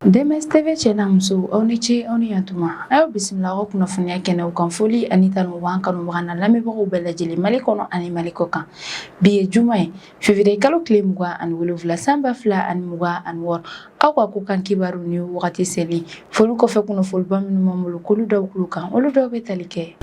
DMS-TV channel muso aw ni ce aw ni yantuma ayo bisimila aw kunnafoniya kɛnɛw kan foli ani tanu b'an kanubaga na lamɛnbagaw bɛɛ lajɛlen Mali kɔnɔ ani Mali kɔ kan bi ye juma ye février kalo tile 27 san 2026 aw ka ko kan kibaru ni wagati seli foli kɔfɛ kunnafoniba minnu b'an bolo k'olu daw kulu kan olu dɔw bɛ tali kɛ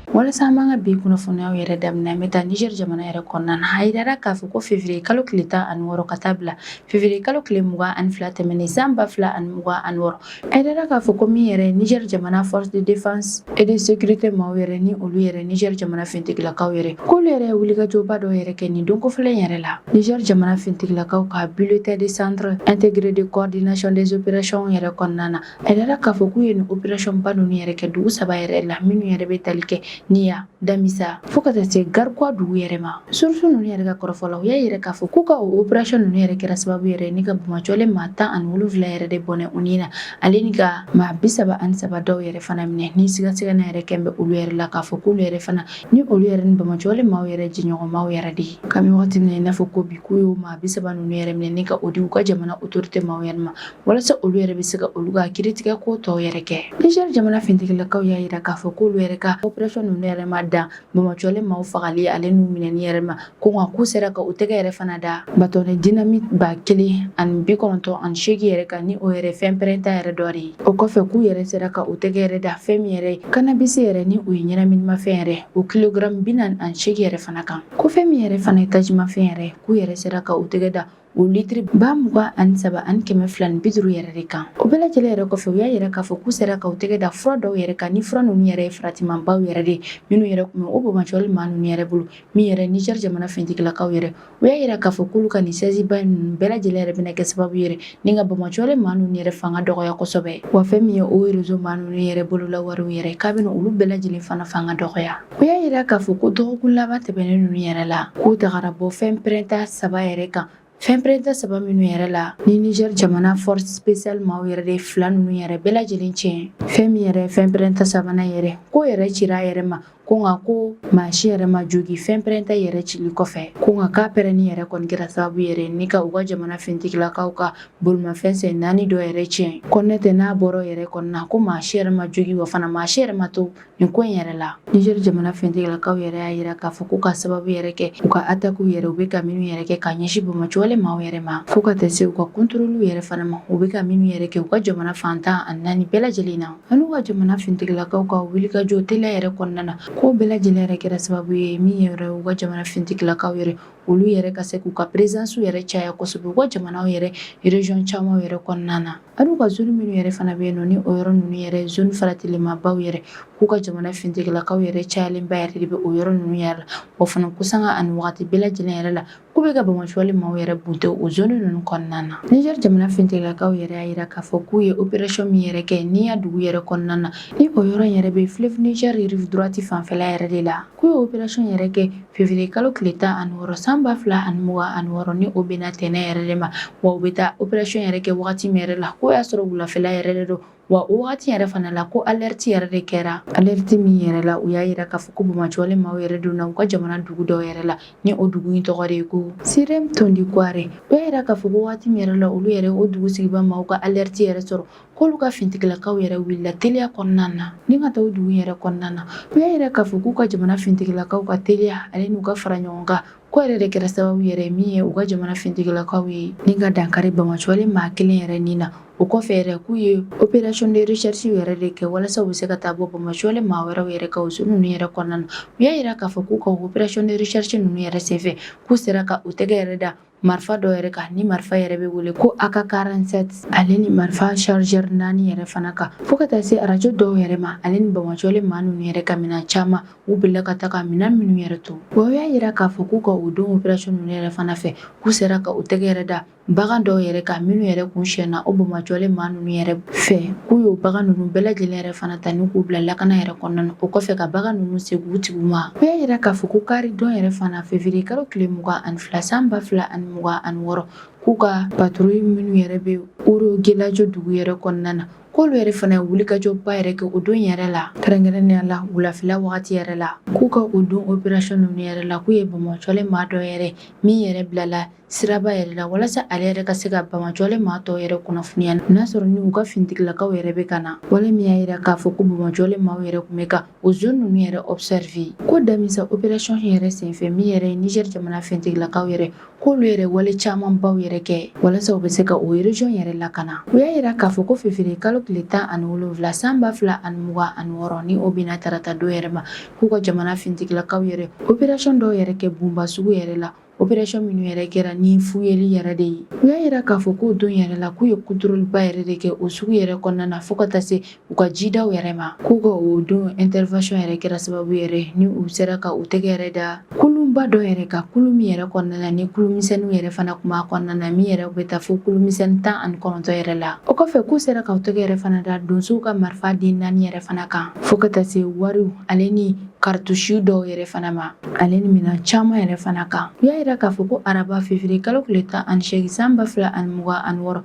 walasa an b'an ka bi kunnafoniyaw yɛrɛ daminɛ an bɛ taa Niger jamana yɛrɛ kɔnɔna na a yirara k'a fɔ ko février kalo tile 16 ka taa bila février kalo tile 22 tɛmɛnen san 2026 a yirara k'a fɔ ko min yɛrɛ Niger jamana force de défense et de sécurité maaw yɛrɛ ni olu yɛrɛ Niger jamana fintigilakaw yɛrɛ k'olu yɛrɛ wulikajɔba dɔ yɛrɛ kɛ nin don kofɔlen yɛrɛ la Niger jamana fintigilakaw ka bulletin de centre intégré de coordination des opérations yɛrɛ kɔnɔna na a yirara k'a fɔ k'u ye nin opération ba ninnu yɛrɛ kɛ dugu saba yɛrɛ la minnu yɛrɛ bɛ tali kɛ Niya, Damisa, fo ka taa se Garkuwa dugu yɛrɛ ma. Source ninnu yɛrɛ ka kɔrɔfɔla u y'a yira k'a fɔ k'u ka o opération ninnu yɛrɛ kɛra sababu yɛrɛ ni ka Bamajɔlen maa 17 yɛrɛ de bɔnɛ u ni na ale ni ka maa 33 dɔw yɛrɛ fana minɛ ni sigasigana yɛrɛ kɛn bɛ olu yɛrɛ la k'a fɔ k'olu yɛrɛ fana ni olu yɛrɛ ni Bamajɔlen maaw yɛrɛ jɛɲɔgɔnmaw yɛrɛ de ye. Kabini wagati min na i n'a fɔ ko bi k'u y'o maa 30 ninnu yɛrɛ minɛ ni ka o di u ka jamana autorité maaw yɛrɛ ma walasa olu yɛrɛ bɛ se ka olu ka kiiritigɛ ko tɔw yɛrɛ kɛ. Niger jamana fintigilakaw y'a yira k'a fɔ k'olu yɛrɛ ka opération ninnu yɛrɛ ma dan Bamajɔlen maaw fagali ale n'u minɛni yɛrɛ ma ko nka k'u sera ka u tɛgɛ yɛrɛ fana da bâtonnet dynamite 1098 yɛrɛ kan ni o yɛrɛ fɛn pɛrɛnta yɛrɛ dɔ de ye. O kɔfɛ k'u yɛrɛ sera ka u tɛgɛ yɛrɛ da fɛn min yɛrɛ cannabis yɛrɛ ni o ye ɲɛnaminimafɛn yɛrɛ o kilogramme 48 yɛrɛ fana kan. Ko fɛn min yɛrɛ fana ye tajimafɛn yɛrɛ k'u yɛrɛ sera ka u tɛgɛ da o litiri 23,250 yɛrɛ de kan. O bɛɛ lajɛlen yɛrɛ kɔfɛ u y'a yira k'a fɔ k'u sera ka u tɛgɛ da fura dɔw yɛrɛ kan ni fura ninnu yɛrɛ ye faratimanbaw yɛrɛ de minnu yɛrɛ kun bɛ o Bamajɔlen maa ninnu yɛrɛ bolo min yɛrɛ Niger jamana fintigilakaw yɛrɛ u y'a yira k'a fɔ k'olu ka nin saisiba ninnu bɛɛ lajɛlen yɛrɛ bɛna kɛ sababu yɛrɛ ni ka Bamajɔlen maa ninnu yɛrɛ fanga dɔgɔya kosɛbɛ wa fɛn min ye o réseau maa ninnu yɛrɛ bolola wariw yɛrɛ k'a bɛna olu bɛɛ lajɛlen fana fanga dɔgɔya. U y'a yira k'a fɔ ko dɔgɔkun laban tɛmɛnen ninnu yɛrɛ la k'u tagara bɔ fɛn pɛrɛnta 3 yɛrɛ kan fɛn pɛrɛnta 3 minnu yɛrɛ la ni Niger jamana force spéciale maaw yɛrɛ de 2 ninnu yɛrɛ bɛɛ lajɛlen tiɲɛ fɛn min yɛrɛ fɛn pɛrɛnta 3nan yɛrɛ ko yɛrɛ cira a yɛrɛ ma ko nka ko maa si yɛrɛ ma jogi fɛn pɛrɛnta yɛrɛ cili kɔfɛ ko nka k'a pɛrɛnni yɛrɛ kɔni kɛra sababu yɛrɛ ni ka u ka jamana fintigilakaw ka bolimafɛn sen 4 dɔ yɛrɛ tiɲɛ ko ne tɛ n'a bɔra yɛrɛ kɔnɔna ko maa si yɛrɛ ma jogi wa fana maa si yɛrɛ ma to nin ko in yɛrɛ la. Niger jamana fintigilakaw yɛrɛ y'a yira k'a fɔ k'u ka sababu yɛrɛ kɛ u ka attaque yɛrɛ u bɛ ka minnu yɛrɛ kɛ ka ɲɛsin Bamajɔlen maaw yɛrɛ ma fo ka taa se u ka contrôle yɛrɛ fana ma u bɛ ka minnu yɛrɛ kɛ u ka jamana fantan ani 4 bɛɛ lajɛlen na ani u ka jamana fintigilakaw ka wulikajɔ teliya yɛrɛ kɔnɔna na ko bɛɛ lajɛlen yɛrɛ kɛra sababu ye min yɛrɛ u ka jamana fintigilakaw yɛrɛ olu yɛrɛ ka se k'u ka présence yɛrɛ caya kosɛbɛ u ka jamanaw yɛrɛ région caman yɛrɛ kɔnɔna na ani u ka zone minnu yɛrɛ fana bɛ yen nɔ ni o yɔrɔ ninnu yɛrɛ zone faratilenmabaw yɛrɛ k'u ka jamana fintigilakaw yɛrɛ cayalenba yɛrɛ de bɛ o yɔrɔ ninnu yɛrɛ la wa fana kusanga ani wagati bɛɛ lajɛlen yɛrɛ la k'u bɛ ka Bamajɔlen maaw yɛrɛ bunte o zone ninnu kɔnɔna na. Niger jamana fintigilakaw yɛrɛ y'a yira k'a fɔ k'u ye opération min yɛrɛ kɛ Niya dugu yɛrɛ kɔnɔna na ni o yɔrɔ yɛrɛ bɛ fleuve Niger rive droite fanfɛla yɛrɛ de la k'u ye opération yɛrɛ kɛ février kalo tile 16 san 2026 ni o bɛna tɛnɛ yɛrɛ de ma wa u bɛ taa opération yɛrɛ kɛ wagati min yɛrɛ la k'o y'a sɔrɔ wulafɛla yɛrɛ de don wa o wagati yɛrɛ fana la ko alerte yɛrɛ de kɛra alerte min yɛrɛ la u y'a yira k'a fɔ ko Bamajɔlen maaw yɛrɛ donna u ka jamana dugu dɔw yɛrɛ la ni o dugu in tɔgɔ de ye ko Sirem Tondikware u y'a yira k'a fɔ ko wagati min yɛrɛ la olu yɛrɛ o dugu sigiba maaw ka alerte yɛrɛ sɔrɔ k'olu ka fintigilakaw yɛrɛ wulila teliya kɔnɔna na ni ka taa o dugu yɛrɛ kɔnɔna na u y'a yira k'a fɔ k'u ka jamana fintigilakaw ka teliya ale n'u ka fara ɲɔgɔn kan ko yɛrɛ de kɛra sababu yɛrɛ min ye u ka jamana fintigilakaw ye ni ka dankari Bamajɔlen maa 1 yɛrɛ ni na o kɔfɛ yɛrɛ k'u ye opération de recherche yɛrɛ de kɛ walasa u bɛ se ka taa bɔ Bamajɔlen maa wɛrɛw yɛrɛ ka o zone ninnu yɛrɛ kɔnɔna na u y'a yira k'a fɔ k'u ka opération de recherche ninnu yɛrɛ senfɛ k'u sera ka u tɛgɛ yɛrɛ da marifa dɔ yɛrɛ kan ni marifa yɛrɛ bɛ wele ko AK47 ale ni marifa chargeur 4 yɛrɛ fana kan fo ka taa se arajo dɔw yɛrɛ ma ale ni Bamajɔlen maa ninnu yɛrɛ ka minɛn caman u bila ka taga minɛn minnu yɛrɛ to wa u y'a yira k'a fɔ k'u ka o don opération ninnu yɛrɛ fana fɛ k'u sera ka u tɛgɛ yɛrɛ da bagan dɔw yɛrɛ kan minnu yɛrɛ kun siɲɛna o Bamajɔlen maa ninnu yɛrɛ fɛ k'u y'o bagan ninnu bɛɛ lajɛlen yɛrɛ fana ta ni k'u bila lakana yɛrɛ kɔnɔna na o kɔfɛ ka bagan ninnu segin u tigiw ma u y'a yira k'a fɔ ko kari dɔn yɛrɛ fana février kalo tile 22 san 2026 k'u ka patrouille minnu yɛrɛ bɛ Oro Gelajo dugu yɛrɛ kɔnɔna na k'olu yɛrɛ fana ye wulikajɔba yɛrɛ kɛ o don yɛrɛ la kɛrɛnkɛrɛnnenya la wulafɛla wagati yɛrɛ la k'u ka o don opération ninnu yɛrɛ la k'u ye Bamakɔcɔle maa dɔ yɛrɛ min yɛrɛ bilala siraba yɛrɛ la walasa ale yɛrɛ ka se ka Bamakɔcɔle maa tɔw yɛrɛ kunnafoniya n'a sɔrɔ ni u ka finitigilakaw yɛrɛ bɛ ka na wale min y'a yira k'a fɔ ko Bamakɔcɔle maaw yɛrɛ tun bɛ ka o zone ninnu yɛrɛ observer ko damisa opération yɛrɛ senfɛ min yɛrɛ ye Niger jamana finitigilakaw yɛrɛ k'olu yɛrɛ wale caman baw yɛrɛ kɛ walasa u bɛ se ka o région yɛrɛ lakana u y'a yira k'a fɔ ko février kalo tile 17 san 2026 ni o bɛna tarata don yɛrɛ ma k'u ka jamana finitigilakaw yɛrɛ opération dɔw yɛrɛ kɛ Bumba sugu yɛrɛ la opération minnu yɛrɛ kɛra ni fuyeli yɛrɛ de ye u y'a yira k'a fɔ k'o don yɛrɛ la k'u ye contrôle ba yɛrɛ de kɛ o sugu yɛrɛ kɔnɔna na fo ka taa se u ka jidaw yɛrɛ ma k'u ka o don intervention yɛrɛ kɛra sababu yɛrɛ ni u sera ka u tɛgɛ yɛrɛ da kulunba dɔ yɛrɛ ka kulu min yɛrɛ kɔnɔna na ni kulumisɛnninw yɛrɛ fana kun b'a kɔnɔna na min yɛrɛ bɛ taa fo kulumisɛnnin 19 yɛrɛ la o kɔfɛ k'u sera ka u tɛgɛ yɛrɛ fana da donsow ka marifa den 4 yɛrɛ fana kan fo ka taa se wariw ale ni kartusiw dɔw yɛrɛ fana ma ale ni minɛn caman yɛrɛ fana kan u y'a yira k'a fɔ ko araba février kalo tile 18 san 2026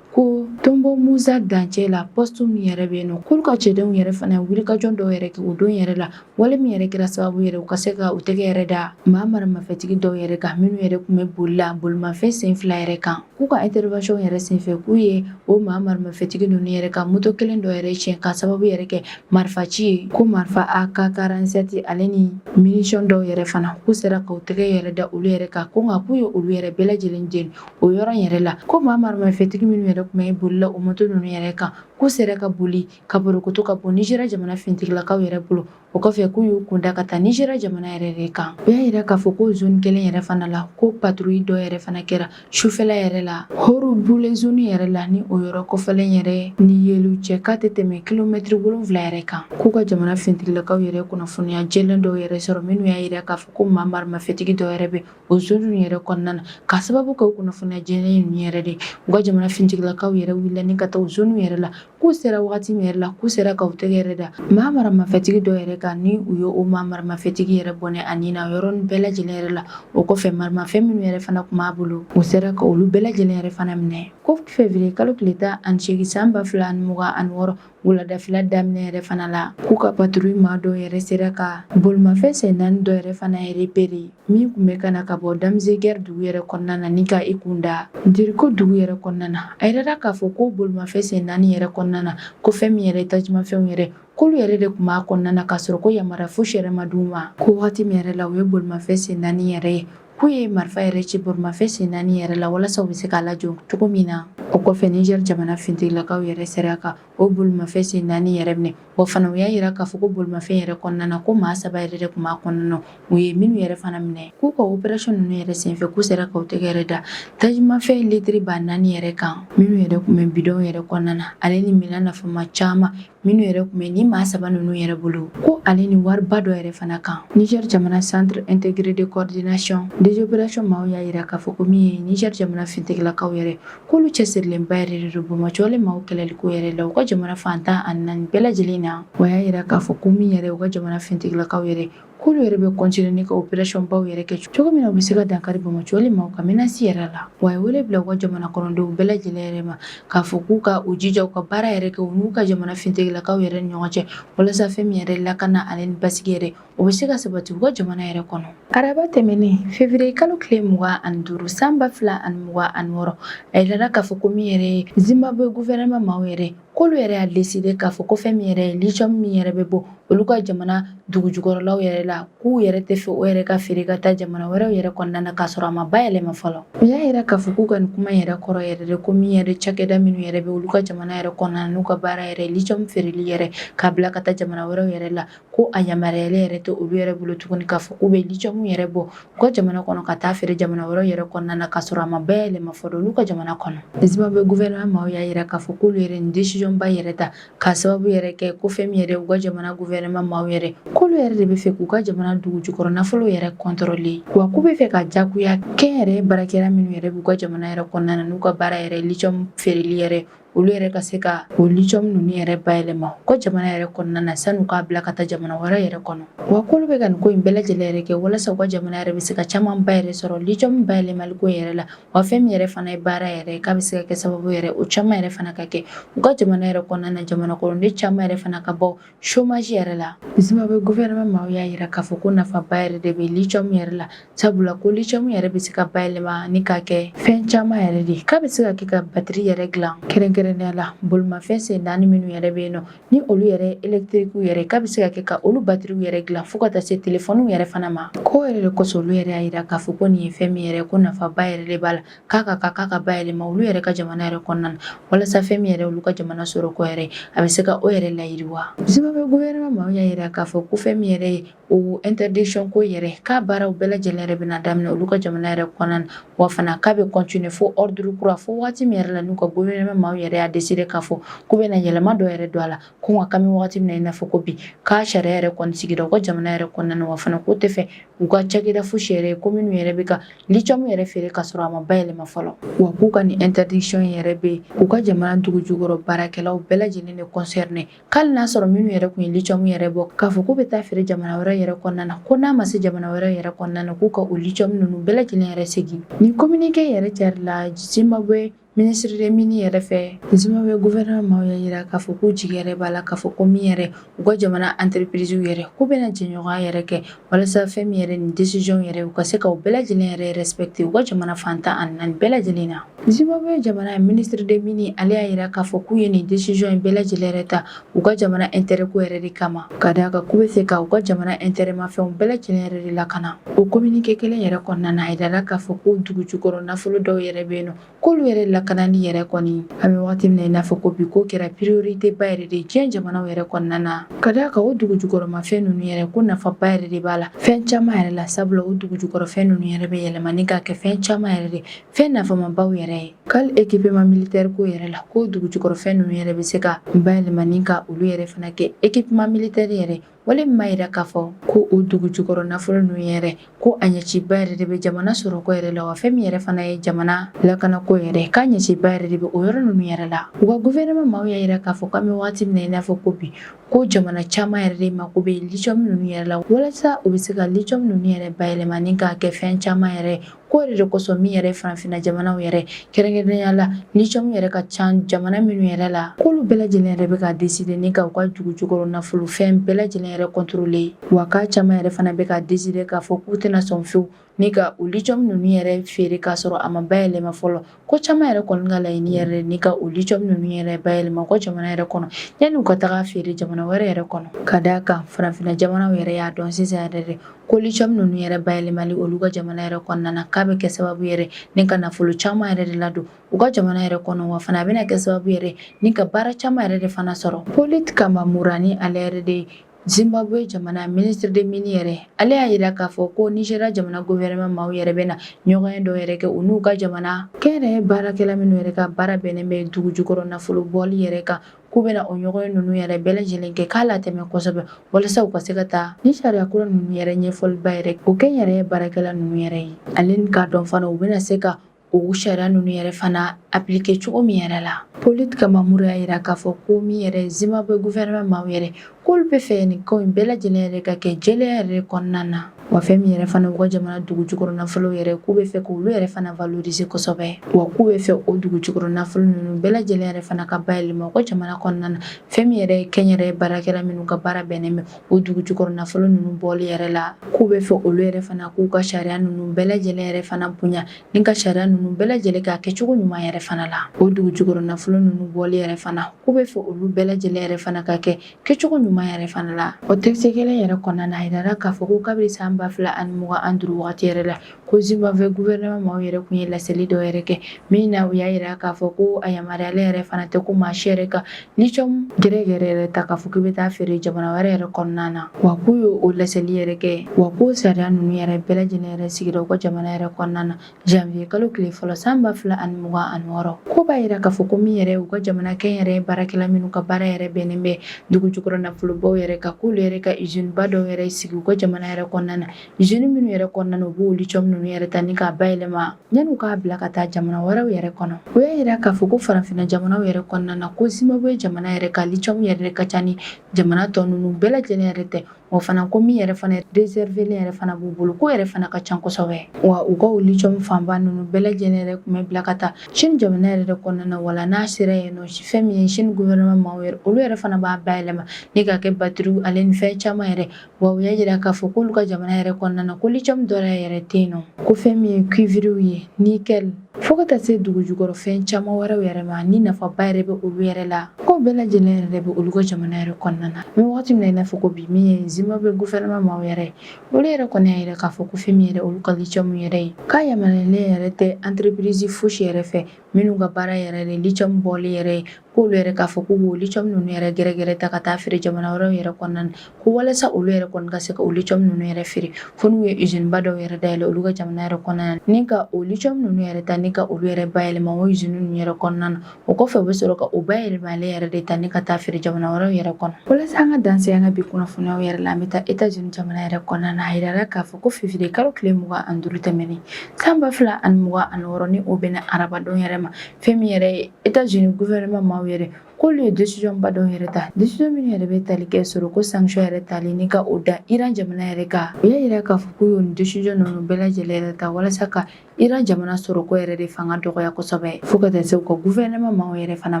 ko Tombo Musa dancɛ la poste min yɛrɛ bɛ yen nɔ k'olu ka cɛdenw yɛrɛ fana ye wulikajɔ dɔw yɛrɛ kɛ o don yɛrɛ la wale min yɛrɛ kɛra sababu yɛrɛ u ka se ka u tɛgɛ yɛrɛ da maa maramafɛtigi dɔw yɛrɛ kan minnu yɛrɛ tun bɛ boli la bolimafɛn sen 2 yɛrɛ kan k'u ka intervention yɛrɛ senfɛ k'u ye o maa maramafɛtigi ninnu yɛrɛ ka moto kelen dɔ yɛrɛ tiɲɛ ka sababu yɛrɛ kɛ marifaci ye ko marifa AK47 ale ni munition dɔw yɛrɛ fana k'u sera ka u tɛgɛ yɛrɛ da olu yɛrɛ kan ko nka k'u ye olu yɛrɛ bɛɛ lajɛlen jeni o yɔrɔ yɛrɛ la ko maa maramafɛtigi minnu yɛrɛ tun bɛ boli la o moto ninnu yɛrɛ kan k'u sera ka boli ka borokoto ka bɔ Niger jamana finitigilakaw yɛrɛ bolo o kɔfɛ k'u y'u kunda ka taa Niger jamana yɛrɛ de kan u y'a yira k'a fɔ ko zone kelen yɛrɛ fana la ko patrouille dɔ yɛrɛ fana kɛra sufɛla yɛrɛ la Horu Bule zone yɛrɛ la ni o yɔrɔ kɔfɛlen yɛrɛ ni Yelu cɛ k'a tɛ tɛmɛ kilomètre 7 yɛrɛ kan k'u ka jamana finitigilakaw yɛrɛ kunnafoniya jɛlen dɔw yɛrɛ sɔrɔ minnu y'a yira k'a fɔ ko maa maramafɛtigi dɔ yɛrɛ bɛ o zone yɛrɛ kɔnɔna na ka sababu kɛ o kunnafoniya jɛlen ninnu yɛrɛ de u ka jamana finitigilakaw yɛrɛ wulila ni ka taa o zone yɛrɛ la k'u sera wagati min yɛrɛ la k'u sera ka u tɛgɛ yɛrɛ da maa maramafɛtigi dɔ yɛrɛ kan ni u ye o maa maramafɛtigi yɛrɛ bɔnɛ a nin na yɔrɔnin bɛɛ lajɛlen yɛrɛ la o kɔfɛ maramafɛn minnu yɛrɛ fana tun b'a bolo u sera ka olu bɛɛ lajɛlen yɛrɛ fana minɛ ko février kalo tile 18 san 2026 wuladafɛla daminɛ yɛrɛ fana la k'u ka patrouille maa dɔw yɛrɛ sera ka bolimafɛn sen 4 dɔ yɛrɛ fana repérer min tun bɛ ka na ka bɔ Damziguer dugu yɛrɛ kɔnɔna na ni ka i kun da Diriko dugu yɛrɛ kɔnɔna na a yirala k'a fɔ ko bolimafɛn sen 4 yɛrɛ kɔnɔna na ko fɛn min yɛrɛ tajimafɛnw yɛrɛ k'olu yɛrɛ de tun b'a kɔnɔna na k'a sɔrɔ ko yamaruya fosi yɛrɛ ma d'u ma ko wagati min yɛrɛ la u ye bolimafɛn sen 4 yɛrɛ ye k'u ye marifa yɛrɛ ci bolimafɛn sen 4 yɛrɛ la walasa u bɛ se k'a lajɔ cogo min na o kɔfɛ Niger jamana finitigilakaw yɛrɛ sera ka o bolimafɛn sen 4 yɛrɛ minɛ wa fana u y'a yira k'a fɔ ko bolimafɛn yɛrɛ kɔnɔna na ko maa 3 yɛrɛ de tun b'a kɔnɔna na u ye minnu yɛrɛ fana minɛ k'u ka opération ninnu yɛrɛ senfɛ k'u sera ka u tɛgɛ yɛrɛ da tajimafɛn litiri 4 yɛrɛ kan minnu yɛrɛ tun bɛ bidon yɛrɛ kɔnɔna na ale ni minɛn nafama caman minnu yɛrɛ tun bɛ ni maa 3 ninnu yɛrɛ bolo ko ale ni wariba dɔ yɛrɛ fana kan Niger jamana centre intégré de coordination des opérations maaw y'a yira k'a fɔ ko min ye Niger jamana finitigilakaw yɛrɛ k'olu cɛsirilenba yɛrɛ de don Bamakɔcɔle maaw kɛlɛliko yɛrɛ la u ka jamana fantan ani 4 bɛɛ lajɛlen na wa y'a yira k'a fɔ ko min yɛrɛ u ka jamana finitigilakaw yɛrɛ k'olu yɛrɛ bɛ continuer ka opération baw yɛrɛ kɛ cogo min na u bɛ se ka dankari Bamakɔcɔle maaw ka menace yɛrɛ la wa a ye wele bila u ka jamana kɔnɔdenw bɛɛ lajɛlen yɛrɛ ma k'a fɔ k'u ka u jija u ka baara yɛrɛ kɛ u n'u ka jamana finitigilakaw yɛrɛ ni ɲɔgɔn cɛ walasa fɛn min yɛrɛ lakana ale ni basigi yɛrɛ o bɛ se ka sabati u ka jamana yɛrɛ kɔnɔ araba tɛmɛnen février kalo tile 25 san 2026 a yirala k'a fɔ ko min yɛrɛ ye Zimbabwe gouvernement maaw yɛrɛ k'olu yɛrɛ y'a décider k'a fɔ ko fɛn min yɛrɛ ye lithium min yɛrɛ bɛ bɔ olu ka jamana dugu jukɔrɔlaw yɛrɛ la k'u yɛrɛ tɛ fɛ o yɛrɛ ka feere ka taa jamana wɛrɛw yɛrɛ kɔnɔna na k'a sɔrɔ a ma bayɛlɛma fɔlɔ u y'a yira k'a fɔ k'u ka nin kuma yɛrɛ kɔrɔ yɛrɛ de ko min yɛrɛ cakɛda minnu yɛrɛ bɛ olu ka jamana yɛrɛ kɔnɔna na n'u ka baara yɛrɛ lithium feereli yɛrɛ k'a bila ka taa jamana wɛrɛw yɛrɛ la ko a yamaruyalen yɛrɛ tɛ olu yɛrɛ bolo tuguni k'a fɔ k'u bɛ lithium yɛrɛ bɔ u ka jamana kɔnɔ ka taa feere jamana wɛrɛw yɛrɛ kɔnɔna na k'a sɔrɔ a ma bayɛlɛma fɔlɔ olu ka jamana kɔnɔ Zimbabwe gouvernement maaw y'a yira k'a fɔ k'olu yɛrɛ nin décision ba yɛrɛ ta k'a sababu yɛrɛ kɛ ko fɛn min yɛrɛ u ka jamana gouvernement maaw yɛrɛ k'olu yɛrɛ de bɛ fɛ k'u ka jamana dugu jukɔrɔ nafolo yɛrɛ contrôler wa k'u bɛ fɛ ka jagoya kɛnyɛrɛye baarakɛla minnu yɛrɛ b'u ka jamana yɛrɛ kɔnɔna na n'u ka baara yɛrɛ lithium feereli yɛrɛ olu yɛrɛ ka se ka o lithium ninnu yɛrɛ bayɛlɛma ko jamana yɛrɛ kɔnɔna na sanu k'a bila ka taa jamana wɛrɛ yɛrɛ kɔnɔ. Wa k'olu bɛ ka nin ko in bɛɛ lajɛlen yɛrɛ kɛ walasa u ka jamana yɛrɛ bɛ se ka caman ba yɛrɛ sɔrɔ lithium bayɛlɛmali ko yɛrɛ la. Wa fɛn min yɛrɛ fana ye baara yɛrɛ k'a bɛ se ka kɛ sababu yɛrɛ o caman yɛrɛ fana ka kɛ u ka jamana yɛrɛ kɔnɔna na jamana kɔnɔden caman yɛrɛ fana ka bɔ chômage yɛrɛ la. Zimbabwe gouvernement maaw y'a yira k'a fɔ ko nafaba yɛrɛ de bɛ lithium yɛrɛ la sabula ko lithium yɛrɛ bɛ se ka bayɛlɛma ni k'a kɛ fɛn caman yɛrɛ de k'a bɛ se ka kɛ ka batiri yɛrɛ dilan kɛrɛnkɛrɛnnenya la bolimafɛn sen 4 minnu yɛrɛ bɛ yen nɔ ni olu yɛrɛ électrique yɛrɛ k'a bɛ se ka kɛ ka olu batiriw yɛrɛ dilan fo ka taa se téléphone yɛrɛ fana ma ko yɛrɛ de kosɔn olu yɛrɛ y'a yira k'a fɔ ko nin ye fɛn min yɛrɛ ko nafaba yɛrɛ de b'a la k'a ka bayɛlɛma olu yɛrɛ ka jamana yɛrɛ kɔnɔna na walasa fɛn min yɛrɛ olu ka jamana sɔrɔ ko yɛrɛ a bɛ se ka o yɛrɛ layiriwa. Zimbabwe gouvernement maaw y'a yira k'a fɔ ko fɛn min yɛrɛ ye o interdiction ko yɛrɛ k'a baaraw bɛɛ lajɛlen yɛrɛ bɛna daminɛ olu ka jamana yɛrɛ kɔnɔna na wa fana k'a bɛ continuer fo ordre kura fo waati min yɛrɛ la n'u ka gouvernement maaw yɛrɛ y'a décider k'a fɔ k'u bɛna yɛlɛma dɔ yɛrɛ don a la ko nka k'an bɛ waati min na i n'a fɔ ko bi k'a sariya yɛrɛ kɔni sigira u ka jamana yɛrɛ kɔnɔna na wa fana k'u tɛ fɛ u ka cakɛda fosi yɛrɛ ye ko minnu yɛrɛ bɛ ka lithium yɛrɛ feere ka sɔrɔ a ma bayɛlɛma fɔlɔ wa k'u ka nin interdiction yɛrɛ bɛ u ka jamana dugu jukɔrɔ baarakɛlaw bɛɛ lajɛlen de concerné k'ali n'a sɔrɔ minnu yɛrɛ kun ye lithium yɛrɛ bɔ k'a fɔ k'u bɛ taa feere jamana wɛrɛ yɛrɛ kɔnɔna na ko n'a ma se jamana wɛrɛ yɛrɛ kɔnɔna na k'u ka o lithium ninnu bɛɛ lajɛlen yɛrɛ segin. Ni communiqué yɛrɛ jarila Zimbabwe ministre des mines yɛrɛ fɛ Zimbabwe gouvernement maaw y'a yira k'a fɔ k'u jigi yɛrɛ b'a la k'a fɔ ko min yɛrɛ u ka jamana entreprise yɛrɛ k'u bɛna jɛɲɔgɔnya yɛrɛ kɛ walasa fɛn min yɛrɛ nin décision yɛrɛ u ka se ka o bɛɛ lajɛlen yɛrɛ respecter u ka jamana fantan ani naani bɛɛ lajɛlen na. Zimbabwe jamana ministre des mines ale y'a yira k'a fɔ k'u ye nin décision in bɛɛ lajɛlen yɛrɛ ta u ka jamana intérêt ko yɛrɛ de kama ka d'a kan k'u bɛ fɛ ka u ka jamana intérêt mafɛnw bɛɛ lajɛlen yɛrɛ de lakana. O communiqué kelen yɛrɛ kɔnɔna na a yirala k'a fɔ ko dugu jukɔrɔ nafolo dɔw yɛrɛ bɛ yen nɔ k'olu yɛrɛ lakanali yɛrɛ kɔni an bɛ waati min na i n'a fɔ ko bi ko kɛra priorité ba yɛrɛ de diɲɛ jamanaw yɛrɛ kɔnɔna na ka d'a kan o dugu jukɔrɔmafɛn ninnu yɛrɛ ko nafaba yɛrɛ de b'a la fɛn caman yɛrɛ la sabula o dugu jukɔrɔfɛn ninnu yɛrɛ bɛ yɛlɛma ni k'a kɛ fɛn caman yɛrɛ de fɛn nafamabaw yɛrɛ ye k'ali équipement militaire ko yɛrɛ la ko dugu jukɔrɔfɛn ninnu yɛrɛ bɛ se ka bayɛlɛma ni ka olu yɛrɛ fana kɛ équipement militaire yɛrɛ wale min b'a yira k'a fɔ ko o dugu jukɔrɔ nafolo ninnu yɛrɛ ko a ɲɛciba yɛrɛ de bɛ jamana sɔrɔ ko yɛrɛ la wa fɛn min yɛrɛ fana ye jamana lakana ko yɛrɛ k'a ɲɛciba yɛrɛ de bɛ o yɔrɔ ninnu yɛrɛ la u ka gouvernement maaw y'a yira k'a fɔ k'an bɛ waati min na i n'a fɔ ko bi ko jamana caman yɛrɛ de mako bɛ lithium ninnu yɛrɛ la walasa u bɛ se ka lithium ninnu yɛrɛ bayɛlɛma ni k'a kɛ fɛn caman yɛrɛ ko yɛrɛ de kosɔn min yɛrɛ farafinna jamanaw yɛrɛ kɛrɛnkɛrɛnnenya la lithium yɛrɛ ka ca jamana minnu yɛrɛ la k'olu bɛɛ lajɛlen yɛrɛ bɛ ka décider ni ka u ka dugu jukɔrɔ nafolo fɛn bɛɛ lajɛlen yɛrɛ contrôler wa k'a caman yɛrɛ fana bɛ ka décider k'a fɔ k'u tɛna sɔn fiyewu ni ka o lithium ninnu yɛrɛ feere k'a sɔrɔ a ma bayɛlɛma fɔlɔ ko caman yɛrɛ kɔni ka laɲini yɛrɛ ni ka o lithium ninnu yɛrɛ bayɛlɛma u ka jamana yɛrɛ kɔnɔ yanni u ka taga feere jamana wɛrɛ yɛrɛ kɔnɔ ka d'a kan farafinna jamanaw yɛrɛ y'a dɔn sisan yɛrɛ de ko lithium ninnu yɛrɛ bayɛlɛmali olu ka jamana yɛrɛ kɔnɔna na k'a bɛ kɛ sababu yɛrɛ ni ka nafolo caman yɛrɛ de ladon u ka jamana yɛrɛ kɔnɔ wa fana a bɛna kɛ sababu yɛrɛ ni ka baara caman yɛrɛ de fana sɔrɔ. Polit Kamamura ni ale yɛrɛ de Zimbabwe jamana ministre des mines yɛrɛ ale y'a yira k'a fɔ ko Nigeria jamana gouvernement maaw yɛrɛ bɛna ɲɔgɔnye dɔ yɛrɛ kɛ u n'u ka jamana kɛnyɛrɛye baarakɛla minnu yɛrɛ ka baara bɛnnen bɛ dugu jukɔrɔ nafolo bɔli yɛrɛ kan k'u bɛna o ɲɔgɔnye ninnu yɛrɛ bɛɛ lajɛlen kɛ k'a latɛmɛ kosɛbɛ walasa u ka se ka taa ni sariya kura ninnu yɛrɛ ɲɛfɔliba yɛrɛ o kɛnyɛrɛye baarakɛla ninnu yɛrɛ ye ale ni k'a dɔn fana u bɛna se ka o sariya ninnu yɛrɛ fana appliquer cogo min yɛrɛ la. Polit Kamamura y'a yira k'a fɔ ko min yɛrɛ Zimbabwe gouvernement maaw yɛrɛ k'olu bɛ fɛ nin ko in bɛɛ lajɛlen yɛrɛ ka kɛ jɛlenya yɛrɛ kɔnɔna na wa fɛn min yɛrɛ fana u ka jamana dugu jukɔrɔ nafolo yɛrɛ k'u bɛ fɛ k'olu yɛrɛ fana valoriser kosɛbɛ wa k'u bɛ fɛ o dugu jukɔrɔ nafolo ninnu bɛɛ lajɛlen yɛrɛ fana ka bayɛlɛma u ka jamana kɔnɔna na fɛn min yɛrɛ ye kɛnyɛrɛye baarakɛla minnu ka baara bɛnnen bɛ o dugu jukɔrɔ nafolo ninnu bɔli yɛrɛ la k'u bɛ fɛ olu yɛrɛ fana k'u ka sariya ninnu bɛɛ lajɛlen yɛrɛ fana bonya ni ka sariya ninnu bɛɛ lajɛlen k'a kɛ cogo ɲuman yɛrɛ fana la o dugu jukɔrɔ nafolo ninnu bɔli yɛrɛ fana k'u bɛ fɛ olu bɛɛ lajɛlen yɛrɛ fana ka kɛ kɛcogo ɲuman yɛrɛ fana la. O texte kelen yɛrɛ kɔnɔna na a yirala k'a fɔ ko kabini san 2025 wagati yɛrɛ la ko Zimbabwe gouvernement maaw yɛrɛ kun ye laseli dɔ yɛrɛ kɛ min na u y'a yira k'a fɔ ko a yamaruyalen yɛrɛ fana tɛ ko maa si yɛrɛ ka lithium gɛrɛgɛrɛ yɛrɛ ta k'a fɔ k'i bɛ taa feere jamana wɛrɛ yɛrɛ kɔnɔna na wa k'u ye o laseli yɛrɛ kɛ wa k'o sariya ninnu yɛrɛ bɛɛ lajɛlen yɛrɛ sigira u ka jamana yɛrɛ kɔnɔna na janvier kalo tile fɔlɔ san 2026 ko b'a yira k'a fɔ ko min yɛrɛ u ka jamana kɛnyɛrɛye baarakɛla minnu ka baara yɛrɛ bɛnnen bɛ dugu jukɔrɔ nafolobaw yɛrɛ ka k'olu yɛrɛ ka usine ba dɔw yɛrɛ sigi u ka jamana yɛrɛ kɔnɔna na usine minnu yɛrɛ kɔnɔna na u b'o lithium ninnu yɛrɛ ta ni k'a bayɛlɛma yan'u k'a bila ka taa jamana wɛrɛw yɛrɛ kɔnɔ. O y'a yira k'a fɔ ko farafinna jamanaw yɛrɛ kɔnɔna na ko Zimbabwe jamana yɛrɛ ka lithium yɛrɛ ka ca ni jamana tɔ ninnu bɛɛ lajɛlen yɛrɛ tɛ. O fana ko min yɛrɛ fana réservelen yɛrɛ fana b'u bolo ko yɛrɛ fana ka ca kosɛbɛ. Wa u ka o lithium fanba ninnu bɛɛ lajɛlen yɛrɛ tun bɛ bila ka taa Chine jamana yɛrɛ de kɔnɔna na wala n'a sera yen nɔ fɛn min ye Chine gouvernement maaw yɛrɛ olu yɛrɛ fana b'a bayɛlɛma ni k'a kɛ batterie ale ni fɛn caman yɛrɛ. Wa u y'a yira k'a fɔ k'olu ka jamana yɛrɛ kɔnɔna na ko lithium dɔrɔn yɛrɛ tɛ yen nɔ ko fɛn min ye cuivre ye nickel fo ka taa se dugu jukɔrɔ fɛn caman wɛrɛw yɛrɛ ma ni nafaba yɛrɛ bɛ olu yɛrɛ la ko bɛɛ lajɛlen yɛrɛ bɛ olu ka jamana yɛrɛ kɔnɔna na. Mɛ wagati min na i n'a fɔ ko bi min ye Zimbabwe gouvernement maaw yɛrɛ olu yɛrɛ kɔni y'a yira k'a fɔ ko fɛn min yɛrɛ olu ka lithium yɛrɛ ye k'a yamaruyalen yɛrɛ tɛ entreprise fosi yɛrɛ fɛ minnu ka baara yɛrɛ de lithium bɔli yɛrɛ ye k'olu yɛrɛ k'a fɔ k'u b'o lithium ninnu yɛrɛ gɛrɛgɛrɛ ta ka taa feere jamana wɛrɛw yɛrɛ kɔnɔna na ko walasa olu yɛrɛ kɔni ka se ka o lithium ninnu yɛrɛ feere fo n'u ye usine ba dɔw yɛrɛ dayɛlɛ olu ka jamana yɛrɛ kɔnɔna na ni ka o lithium ninnu yɛrɛ ta ni ka olu yɛrɛ bayɛlɛma o usine ninnu yɛrɛ kɔnɔna na o kɔfɛ u bɛ sɔrɔ ka o bayɛlɛmalen yɛrɛ de ta ni ka taa feere jamana wɛrɛw yɛrɛ kɔnɔ. Walasa an ka dan se an ka bi kunnafoniyaw yɛrɛ la an bɛ taa États-Unis jamana yɛrɛ kɔnɔna na a yirala k'a fɔ ko février kalo tile 25 tɛmɛnen san 2026 ni o bɛnna arabadon yɛrɛ ma fɛn min yɛrɛ ye États-Unis gouvernement maaw yɛrɛ k'olu ye décision ba dɔw yɛrɛ ta décision minnu yɛrɛ bɛ tali kɛ sɔrɔ ko sanction yɛrɛ tali ni ka o da Iran jamana yɛrɛ kan o y'a yira k'a fɔ k'u y'o décision ninnu bɛɛ lajɛlen yɛrɛ ta walasa ka Iran jamana sɔrɔ ko yɛrɛ de fanga dɔgɔya kosɛbɛ fo ka taa se u ka gouvernement maaw yɛrɛ fana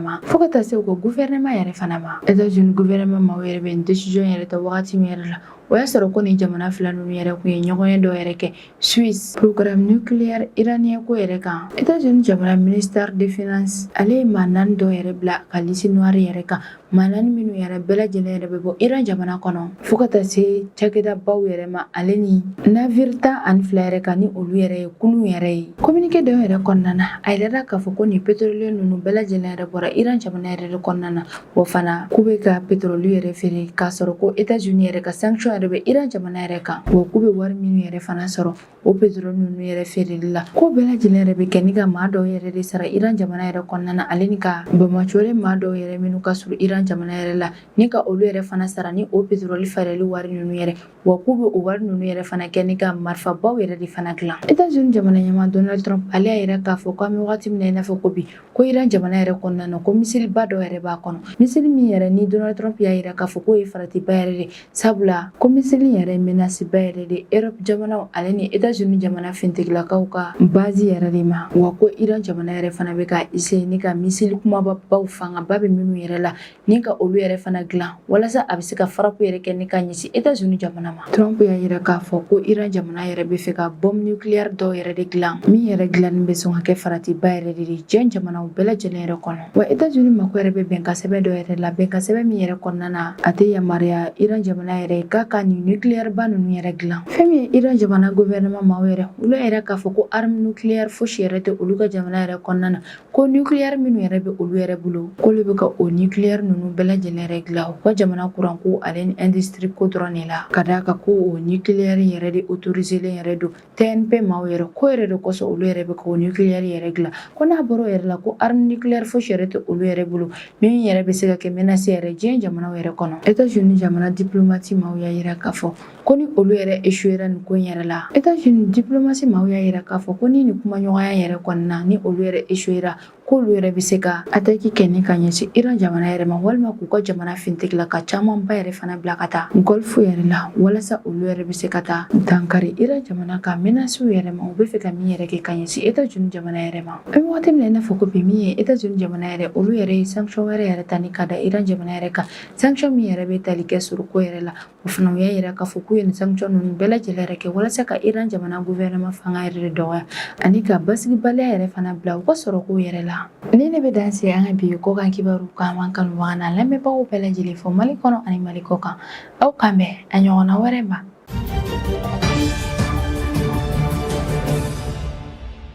ma fo ka taa se u ka gouvernement yɛrɛ fana ma. États-Unis gouvernement maaw yɛrɛ bɛ décision yɛrɛ ta wagati min yɛrɛ la o y'a sɔrɔ ko nin jamana fila ninnu yɛrɛ kun ye ɲɔgɔnye dɔ yɛrɛ kɛ Suisse programme nucléaire iranien ko yɛrɛ kan. États-Unis jamana ministère des finances ale ye maa 4 dɔ yɛrɛ bila ka liste noire yɛrɛ kan maa 4 minnu yɛrɛ bɛɛ lajɛlen yɛrɛ bɛ bɔ Iran jamana kɔnɔ fo ka taa se cakɛdabaw yɛrɛ ma ale ni navire 12 yɛrɛ kan ni olu yɛrɛ ye kunun yɛrɛ ye. Communiqué dɔ yɛrɛ kɔnɔna na a yirala k'a fɔ ko nin pétrolier ninnu bɛɛ lajɛlen yɛrɛ bɔra Iran jamana yɛrɛ de kɔnɔna na wa fana k'u bɛ ka pétrole yɛrɛ feere k'a sɔrɔ ko États-Unis yɛrɛ ka sanction yɛrɛ bɛ Iran jamana yɛrɛ kan wa k'u bɛ wari minnu yɛrɛ fana sɔrɔ o pétrole ninnu yɛrɛ feereli la ko bɛɛ lajɛlen yɛrɛ bɛ kɛ ni ka maa dɔw yɛrɛ de sara Iran jamana yɛrɛ kɔnɔna na ale ni ka bamacolen maa dɔw yɛrɛ minnu ka surun Iran jamana yɛrɛ la ni ka olu yɛrɛ fana sara ni o pétrole feereli wari ninnu yɛrɛ wa k'u bɛ o wari ninnu yɛrɛ fana kɛ ni ka marifabaw yɛrɛ de fana dilan. États-Unis jamana ɲɛmaa Donald Trump ale y'a yira k'a fɔ k'an bɛ wagati min na i n'a fɔ ko bi ko Iran jamana yɛrɛ kɔnɔna na ko misiliba dɔ yɛrɛ b'a kɔnɔ misili min yɛrɛ ni Donald Trump y'a yira k'a fɔ k'o ye faratiba yɛrɛ de sabula ko misili yɛrɛ ye menace ba yɛrɛ de Europe jamanaw ale ni États-Unis jamana fintigilakaw ka base yɛrɛ de ma wa ko Iran jamana yɛrɛ fana bɛ ka essayer ni ka misili kumabaw fangaba bɛ minnu yɛrɛ la ni ka olu yɛrɛ fana dilan walasa a bɛ se ka farapu yɛrɛ kɛ ni ka ɲɛsin États-Unis jamana ma. Trump y'a yira k'a fɔ ko Iran jamana yɛrɛ bɛ fɛ ka bombe nucléaire dɔw yɛrɛ de dilan min yɛrɛ dilanni bɛ sɔn ka kɛ faratiba yɛrɛ de diɲɛ jamanaw bɛɛ lajɛlen yɛrɛ kɔnɔ wa États-Unis mako yɛrɛ bɛ bɛnkan sɛbɛn dɔ yɛrɛ la bɛnkan sɛbɛn min yɛrɛ kɔnɔna na a tɛ yamaruya Iran jamana yɛrɛ k'a ka nin nucléaire ba ninnu yɛrɛ dilan fɛn min ye Iran jamana gouvernement maaw yɛrɛ olu yɛrɛ k'a fɔ ko arme nucléaire fosi yɛrɛ tɛ olu ka jamana yɛrɛ kɔnɔna na ko nucléaire minnu yɛrɛ bɛ olu yɛrɛ bolo k'olu bɛ ka o nucléaire ninnu bɛɛ lajɛlen yɛrɛ dilan u ka jamana kuran ko ale ni industrie ko dɔrɔn de la ka d'a kan ko o nucléaire yɛrɛ de autoriselen yɛrɛ don TNP maaw yɛrɛ ko yɛrɛ de kosɔn olu yɛrɛ bɛ ka o nucléaire yɛrɛ dilan ko n'a bɔra o yɛrɛ la ko arme nucléaire fosi yɛrɛ tɛ olu yɛrɛ bolo min yɛrɛ bɛ se ka kɛ menace yɛrɛ diɲɛ jamanaw yɛrɛ kɔnɔ. États-Unis jamana diplomate maaw y'a yira k'a fɔ ko ni olu yɛrɛ échouera nin ko in yɛrɛ la États-Unis diplomate maaw y'a yira k'a fɔ ko ni nin kumaɲɔgɔnya yɛrɛ kɔnɔna ni olu yɛrɛ échouera k'olu yɛrɛ bɛ se ka attaque kɛ ni ka ɲɛsin Iran jamana yɛrɛ ma walima k'u ka jamana fintigila ka camanba yɛrɛ fana bila ka taa Golfe yɛrɛ la walasa olu yɛrɛ bɛ se ka taa dankari Iran jamana ka menace yɛrɛ ma u bɛ fɛ ka min yɛrɛ kɛ ka ɲɛsin États-Unis jamana yɛrɛ ma. An bɛ wagati min na i n'a fɔ ko bi min ye États-Unis jamana yɛrɛ olu yɛrɛ ye sanction wɛrɛ yɛrɛ ta ni ka da Iran jamana yɛrɛ kan sanction min yɛrɛ bɛ tali kɛ suruko yɛrɛ la o fana u y'a yira k'a fɔ k'u ye nin sanction ninnu bɛɛ lajɛlen yɛrɛ kɛ walasa ka Iran jamana gouvernement fanga yɛrɛ de dɔgɔya ani ka basigibaliya yɛrɛ fana bila u ka sɔrɔko yɛrɛ la. Ni ne bɛ dan se an ka bi ko kan kibaru kan man kanubaga n'a lamɛnbagaw bɛɛ lajɛlen fɔ Mali kɔnɔ ani Mali kɔ kan aw kan bɛn a ɲɔgɔnna wɛrɛ ma.